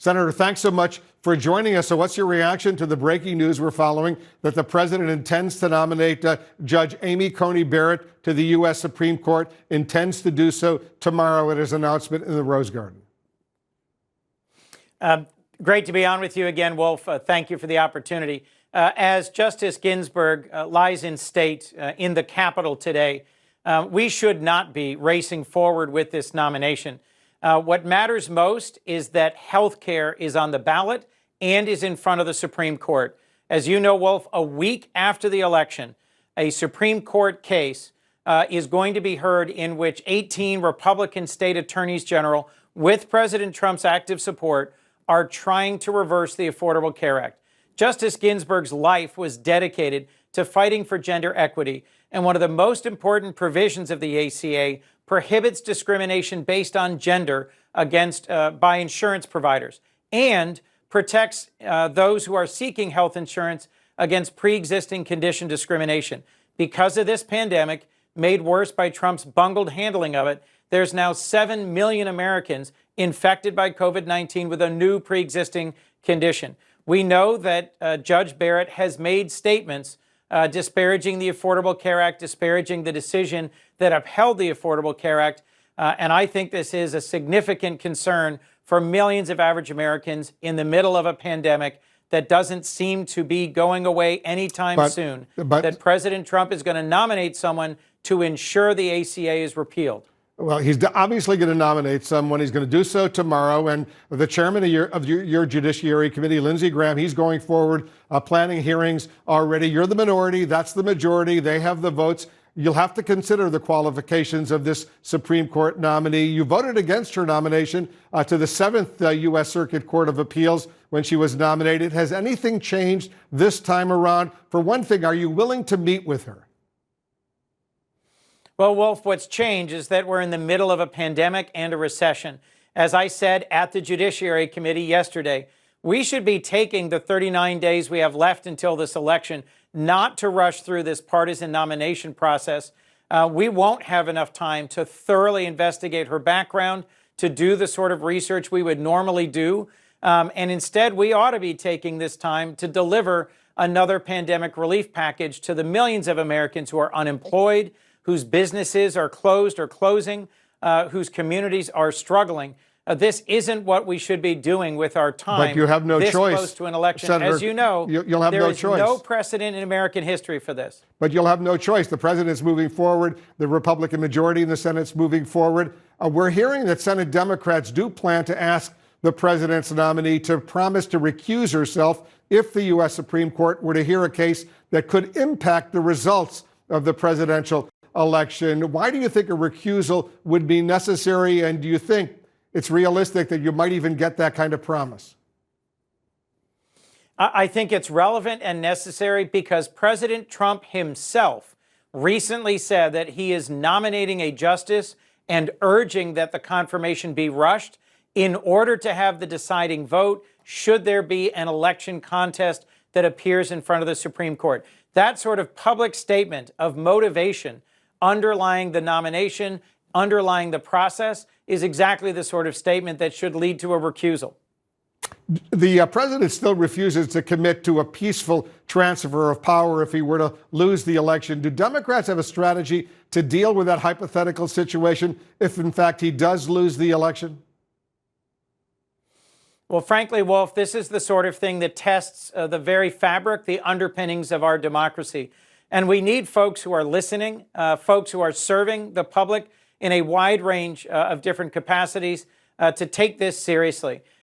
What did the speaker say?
Senator, thanks so much for joining us. So what's your reaction to the breaking news we're following that the president intends to nominate Judge Amy Coney Barrett to the U.S. Supreme Court, intends to do so tomorrow at his announcement in the Rose Garden? Great to be on with you again, Wolf. Thank you for the opportunity. As Justice Ginsburg lies in state in the Capitol today, we should not be racing forward with this nomination. What matters most is that health care is on the ballot and is in front of the Supreme Court. As you know, Wolf, a week after the election, a Supreme Court case is going to be heard in which 18 Republican state attorneys general, with President Trump's active support, are trying to reverse the Affordable Care Act. Justice Ginsburg's life was dedicated to fighting for gender equity, and one of the most important provisions of the ACA prohibits discrimination based on gender against by insurance providers and protects those who are seeking health insurance against pre-existing condition discrimination. Because of this pandemic, made worse by Trump's bungled handling of it, there's now 7 million Americans infected by COVID-19 with a new pre-existing condition. We know that Judge Barrett has made statements disparaging the Affordable Care Act, disparaging the decision that upheld the Affordable Care Act. And I think this is a significant concern for millions of average Americans in the middle of a pandemic that doesn't seem to be going away anytime soon. That President Trump is going to nominate someone to ensure the ACA is repealed. Well, he's obviously going to nominate someone. He's going to do so tomorrow. And the chairman of your Judiciary Committee, Lindsey Graham, he's going forward, planning hearings already. You're the minority. That's the majority. They have the votes. You'll have to consider the qualifications of this Supreme Court nominee. You voted against her nomination to the 7th U.S. Circuit Court of Appeals when she was nominated. Has anything changed this time around? For one thing, are you willing to meet with her? Well, Wolf, what's changed is that we're in the middle of a pandemic and a recession. As I said at the Judiciary Committee yesterday, we should be taking the 39 days we have left until this election not to rush through this partisan nomination process. We won't have enough time to thoroughly investigate her background, to do the sort of research we would normally do. And instead, we ought to be taking this time to deliver another pandemic relief package to the millions of Americans who are unemployed, whose businesses are closed or closing, whose communities are struggling. This isn't what we should be doing with our time. But you have no this choice, close to an election. Senator, as you know, you'll have no choice. There is no precedent in American history for this. But you'll have no choice. The president's moving forward. The Republican majority in the Senate's moving forward. We're hearing that Senate Democrats do plan to ask the president's nominee to promise to recuse herself if the U.S. Supreme Court were to hear a case that could impact the results of the presidential election. Why do you think a recusal would be necessary? And do you think it's realistic that you might even get that kind of promise? I think it's relevant and necessary because President Trump himself recently said that he is nominating a justice and urging that the confirmation be rushed in order to have the deciding vote should there be an election contest that appears in front of the Supreme Court. That sort of public statement of motivation underlying the nomination, underlying the process, is exactly the sort of statement that should lead to a recusal. The president still refuses to commit to a peaceful transfer of power if he were to lose the election. Do Democrats have a strategy to deal with that hypothetical situation if, in fact, he does lose the election? Well, frankly, Wolf, this is the sort of thing that tests the very fabric, the underpinnings of our democracy. And we need folks who are listening, folks who are serving the public in a wide range of different capacities to take this seriously.